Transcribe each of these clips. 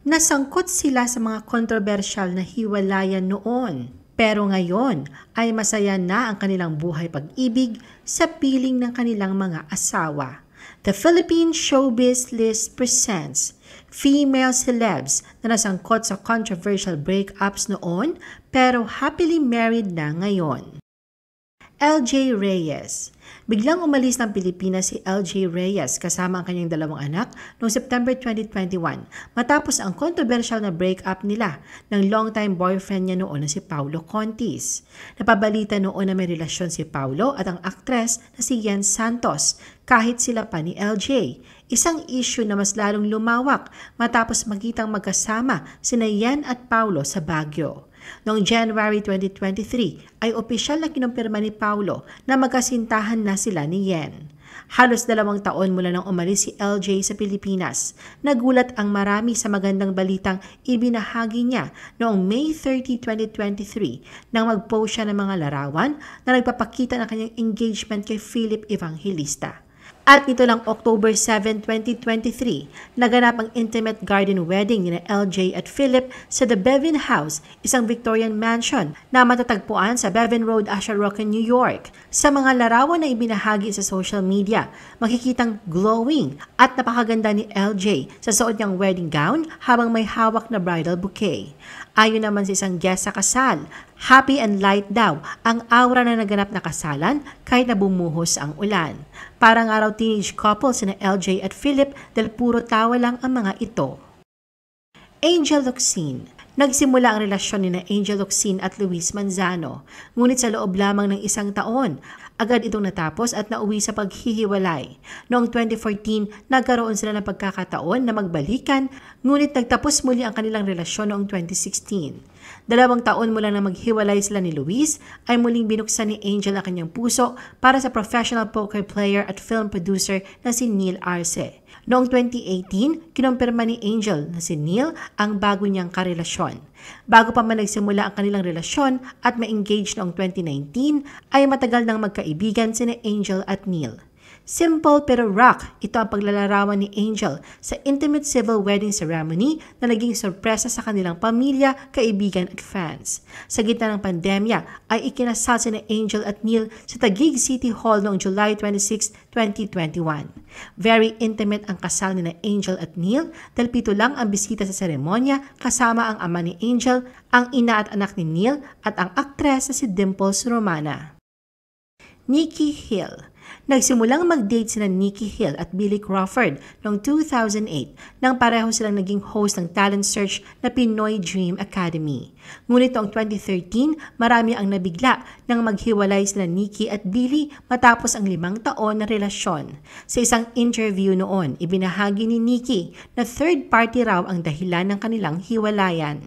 Nasangkot sila sa mga kontrobersyal na hiwalayan noon. Pero ngayon ay masaya na ang kanilang buhay pag-ibig sa piling ng kanilang mga asawa. The Philippine Showbiz List presents female celebs na nasangkot sa controversial breakups noon pero happily married na ngayon. LJ Reyes. Biglang umalis ng Pilipinas si LJ Reyes kasama ang kanyang dalawang anak noong September 2021 matapos ang controversial na breakup nila ng longtime boyfriend niya noon na si Paulo Contis. Napabalita noon na may relasyon si Paulo at ang aktres na si Yen Santos kahit sila pa ni LJ. Isang issue na mas lalong lumawak matapos magkitang magkasama sina Yen at Paulo sa Baguio. Noong January 2023 ay opisyal na kinumpirma ni Paulo na magkasintahan na sila ni Yen. Halos 2 taon mula nang umalis si LJ sa Pilipinas, nagulat ang marami sa magandang balitang ibinahagi niya noong May 30, 2023 nang mag-post siya ng mga larawan na nagpapakita ng kanyang engagement kay Philip Evangelista. At nito lang October 7, 2023, naganap ang intimate garden wedding ni LJ at Philip sa The Bevin House, isang Victorian mansion na matatagpuan sa Bevin Road, Asharoka, New York. Sa mga larawan na ibinahagi sa social media, makikitang glowing at napakaganda ni LJ sa suot niyang wedding gown habang may hawak na bridal bouquet. Ayon naman sa isang guest sa kasal, happy and light daw ang aura na naganap na kasalan kahit na bumuhos ang ulan. Parang araw teenage couple sina LJ at Philip dahil puro tawa lang ang mga ito. Angel Locsin. Nagsimula ang relasyon ni Angel Locsin at Luis Manzano, ngunit sa loob lamang ng 1 taon, agad itong natapos at nauwi sa paghihiwalay. Noong 2014, nagkaroon sila ng pagkakataon na magbalikan, ngunit nagtapos muli ang kanilang relasyon noong 2016. 2 taon mula na maghiwalay sila ni Luis, ay muling binuksan ni Angel ang kanyang puso para sa professional poker player at film producer na si Neil Arce. Noong 2018, kinumpirma ni Angel na si Neil ang bago niyang karelasyon. Bago pa man nagsimula ang kanilang relasyon at ma-engage noong 2019, ay matagal nang magkaibigan sina Angel at Neil. Simple pero rock, ito ang paglalarawan ni Angel sa intimate civil wedding ceremony na naging sorpresa sa kanilang pamilya, kaibigan at fans. Sa gitna ng pandemya ay ikinasal sina Angel at Neil sa Taguig City Hall noong July 26, 2021. Very intimate ang kasal ni Angel at Neil dahil 7 lang ang bisita sa seremonya kasama ang ama ni Angel, ang ina at anak ni Neil at ang aktres na si Dimples Romana. Nikki Hill. Nagsimulang mag-date sina Nikki Hill at Billy Crawford noong 2008 nang pareho silang naging host ng talent search na Pinoy Dream Academy. Ngunit noong 2013, marami ang nabigla nang maghiwalay sina Nikki at Billy matapos ang 5 taon na relasyon. Sa isang interview noon, ibinahagi ni Nikki na third party raw ang dahilan ng kanilang hiwalayan.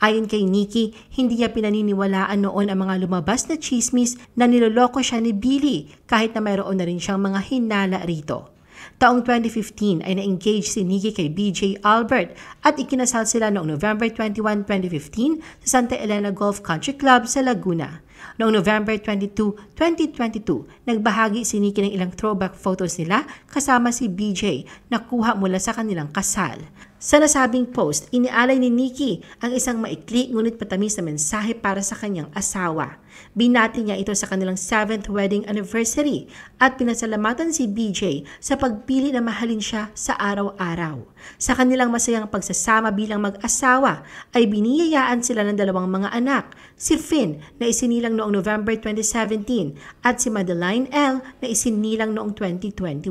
Ayon kay Nikki, hindi niya pinaniniwalaan noon ang mga lumabas na chismis na niloloko siya ni Billy kahit na mayroon na rin siyang mga hinala rito. Taong 2015 ay na-engage si Nikki kay BJ Albert at ikinasal sila noong November 21, 2015 sa Santa Elena Golf Country Club sa Laguna. Noong November 22, 2022, nagbahagi si Nikki ng ilang throwback photos nila kasama si BJ na kuha mula sa kanilang kasal. Sa nasabing post, inialay ni Nikki ang isang maikli ngunit matamis na mensahe para sa kanyang asawa. Binati niya ito sa kanilang 7th wedding anniversary at pinasalamatan si BJ sa pagpili na mahalin siya sa araw-araw. Sa kanilang masayang pagsasama bilang mag-asawa ay biniyayaan sila ng 2 mga anak, si Finn na isinilang noong November 2017 at si Madeline L na isinilang noong 2021.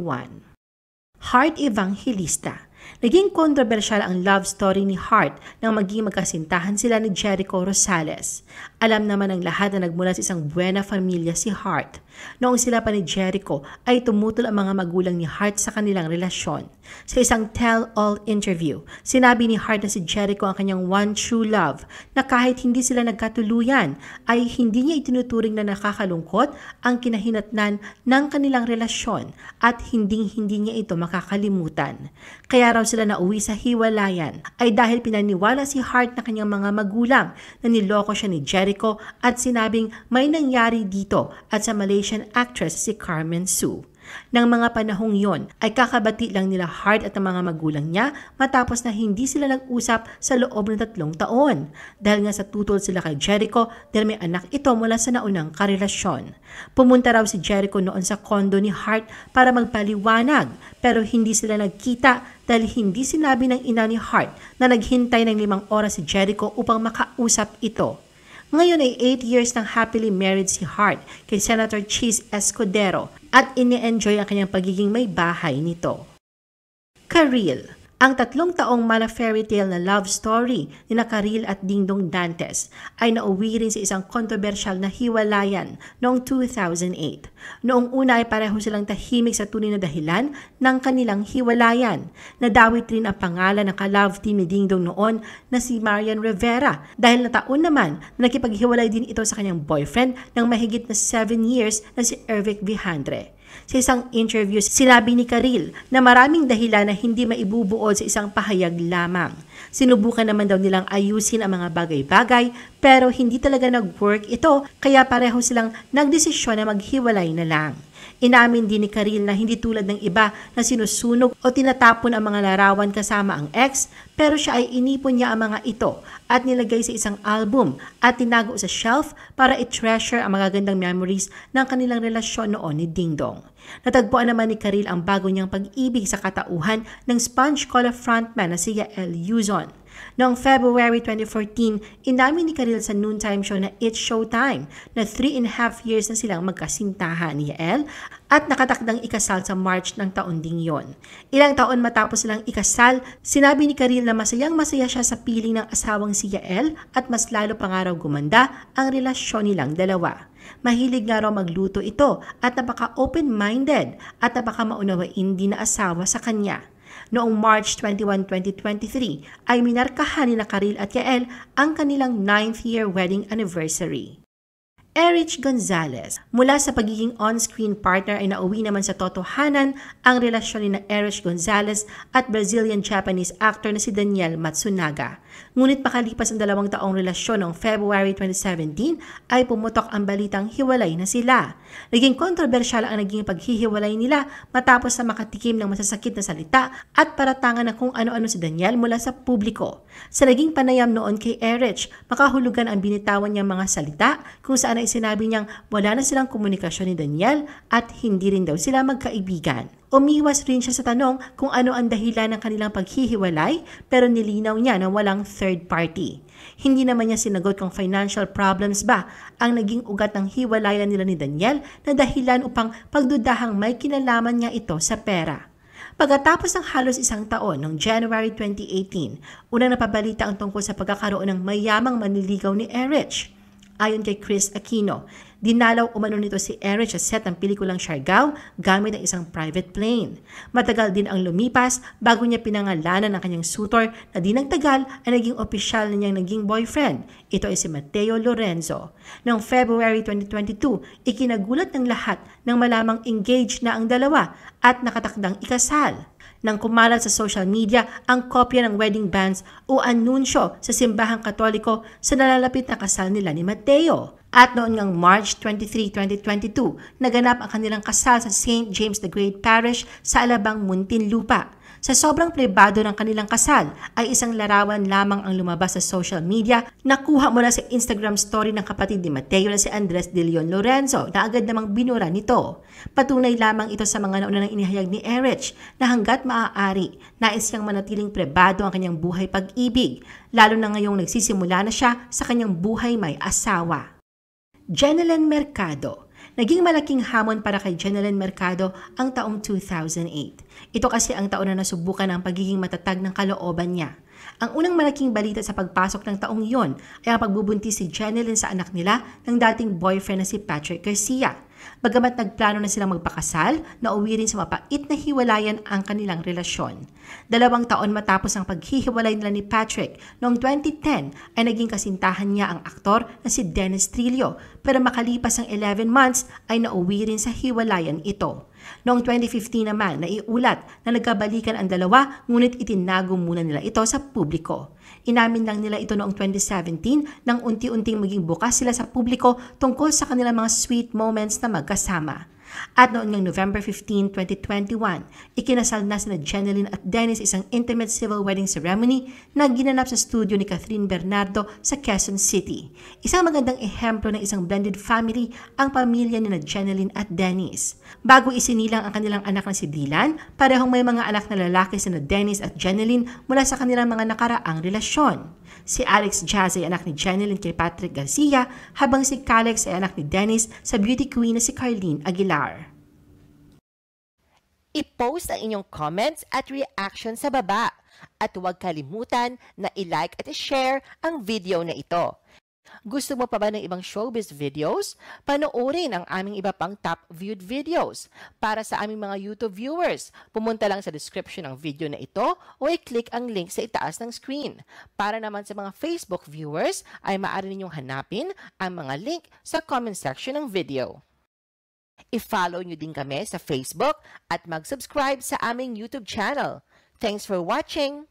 Heart Evangelista. Naging kontrobersyal ang love story ni Heart nang maging magkasintahan sila ni Jericho Rosales. Alam naman ng lahat na nagmula sa isang buena familia si Heart. Noong sila pa ni Jericho ay tumutol ang mga magulang ni Heart sa kanilang relasyon. Sa isang tell-all interview, sinabi ni Heart na si Jericho ang kanyang one true love na kahit hindi sila nagkatuluyan ay hindi niya itinuturing na nakakalungkot ang kinahinatnan ng kanilang relasyon at hindi niya ito makakalimutan. Kaya raw sila nauwi sa hiwalayan ay dahil pinaniwala si Heart na kanyang mga magulang na niloko siya ni Jericho at sinabing may nangyari dito at sa Malaysian actress si Carmen Sue. Nang mga panahong yon ay kakabati lang nila Hart at ang mga magulang niya matapos na hindi sila nag-usap sa loob ng 3 taon. Dahil nga sa tutol sila kay Jericho dahil may anak ito mula sa naunang karelasyon. Pumunta raw si Jericho noon sa kondo ni Hart para magpaliwanag pero hindi sila nagkita dahil hindi sinabi ng ina ni Hart na naghintay ng 5 oras si Jericho upang makausap ito. Ngayon ay 8 years nang happily married si Hart kay Senator Chis Escudero at ini-enjoy ang kanyang pagiging may bahay nito. Karil. Ang 3 taong mala fairy tale na love story ni Karil at Dingdong Dantes ay nauwi rin sa isang kontrobersyal na hiwalayan noong 2008. Noong una ay pareho silang tahimik sa tunay na dahilan ng kanilang hiwalayan. Nadawit rin ang pangalan ng ka-love team ni Dingdong noon na si Marian Rivera dahil nataon naman na nakipaghiwalay din ito sa kanyang boyfriend ng mahigit na 7 years na si Ervic Vijandre. Sa isang interview, sinabi ni Karil na maraming dahilan na hindi maibubuod sa isang pahayag lamang. Sinubukan naman daw nilang ayusin ang mga bagay-bagay pero hindi talaga nag-work ito kaya pareho silang nagdesisyon na maghiwalay na lang. Inamin din ni Karil na hindi tulad ng iba na sinusunog o tinatapon ang mga larawan kasama ang ex pero siya ay inipon niya ang mga ito at nilagay sa isang album at tinago sa shelf para i-treasure ang magagandang memories ng kanilang relasyon noon ni Dingdong. Natagpuan naman ni Karil ang bago niyang pag-ibig sa katauhan ng Sponge Cola frontman na si Yael Yuzon. Noong February 2014, inamin ni Karil sa noontime show na It's Showtime na 3.5 years na silang magkasintahan ni Yael at nakatakdang ikasal sa March ng taon ding yon. Ilang taon matapos silang ikasal, sinabi ni Karil na masayang-masaya siya sa piling ng asawang si Yael at mas lalo pa nga raw gumanda ang relasyon nilang dalawa. Mahilig nga raw magluto ito at napaka-open-minded at napaka-maunawain din na asawa sa kanya. Noong March 21, 2023 ay minarkahan ni Karil at Yael ang kanilang 9th year wedding anniversary. Erich Gonzalez. Mula sa pagiging on-screen partner ay nauwi naman sa totohanan ang relasyon ni Erich Gonzalez at Brazilian-Japanese actor na si Daniel Matsunaga. Ngunit makalipas ang 2 taong relasyon noong February 2017 ay pumutok ang balitang hiwalay na sila. Naging kontrobersyal ang naging paghihiwalay nila matapos na makatikim ng masasakit na salita at paratangan na kung ano-ano si Daniel mula sa publiko. Sa naging panayam noon kay Erich, makahulugan ang binitawan niyang mga salita kung saan ay sinabi niyang wala na silang komunikasyon ni Daniel at hindi rin daw sila magkaibigan. Umiwas rin siya sa tanong kung ano ang dahilan ng kanilang paghihiwalay pero nilinaw niya na walang third party. Hindi naman niya sinagot kung financial problems ba ang naging ugat ng hiwalayan nila ni Daniel na dahilan upang pagdudahang may kinalaman niya ito sa pera. Pagkatapos ng halos 1 taon noong January 2018, unang napabalita ang tungkol sa pagkakaroon ng mayamang manliligaw ni Erich. Ayon kay Chris Aquino, dinalaw umano nito si Erich sa set ng pelikulang Siargao gamit ang isang private plane. Matagal din ang lumipas bago niya pinangalanan ang kanyang suitor na di nagtagal ay naging opisyal na niyang naging boyfriend. Ito ay si Mateo Lorenzo. Noong February 2022, ikinagulat ng lahat nang malamang engaged na ang dalawa at nakatakdang ikasal. Nang kumalat sa social media ang kopya ng wedding bands o anunsyo sa simbahang Katoliko sa nalalapit na kasal nila ni Mateo. At noon ngang March 23, 2022, naganap ang kanilang kasal sa St. James the Great Parish sa Alabang, Muntinlupa. Sa sobrang pribado ng kanilang kasal ay isang larawan lamang ang lumabas sa social media na kuha mula sa Instagram story ng kapatid ni Mateo na si Andres de Leon Lorenzo na agad namang binura nito. Patunay lamang ito sa mga nauna nang inihayag ni Erich na hanggat maaari, nais niyang manatiling pribado ang kanyang buhay pag-ibig, lalo na ngayong nagsisimula na siya sa kanyang buhay may asawa. Jenelyn Mercado. Naging malaking hamon para kay Jenelyn Mercado ang taong 2008. Ito kasi ang taon na nasubukan ang pagiging matatag ng kalooban niya. Ang unang malaking balita sa pagpasok ng taong iyon ay ang pagbubuntis si Jenelyn sa anak nila ng dating boyfriend na si Patrick Garcia. Bagamat nagplano na silang magpakasal, nauwi rin sa mapait na hiwalayan ang kanilang relasyon. 2 taon matapos ang paghihiwalay nila ni Patrick, noong 2010 ay naging kasintahan niya ang aktor na si Dennis Trillo, pero makalipas ang 11 months ay nauwi rin sa hiwalayan ito. Noong 2015 naman, naiulat na nagkabalikan ang dalawa ngunit itinago muna nila ito sa publiko. Inamin lang nila ito noong 2017 nang unti-unting maging bukas sila sa publiko tungkol sa kanilang mga sweet moments na magkasama. At noon ngang November 15, 2021, ikinasal na sina Jeneline at Dennis isang intimate civil wedding ceremony na ginanap sa studio ni Catherine Bernardo sa Quezon City. Isang magandang ehemplo ng isang blended family ang pamilya ni Jeneline at Dennis. Bago isinilang ang kanilang anak na si Dylan, parehong may mga anak na lalaki sina Dennis at Jeneline mula sa kanilang mga nakaraang relasyon. Si Alex Jazz ay anak ni Jeneline kay Patrick Garcia, habang si Calex ay anak ni Dennis sa beauty queen na si Carlene Aguilar. I-post ang inyong comments at reaction sa baba. At huwag kalimutan na i-like at i-share ang video na ito. Gusto mo pa ba ng ibang showbiz videos? Panoorin ang aming iba pang top viewed videos. Para sa aming mga YouTube viewers, pumunta lang sa description ng video na ito o i-click ang link sa itaas ng screen. Para naman sa mga Facebook viewers, ay maaari ninyong hanapin ang mga link sa comment section ng video. I-follow nyo din kami sa Facebook at mag-subscribe sa aming YouTube channel. Thanks for watching!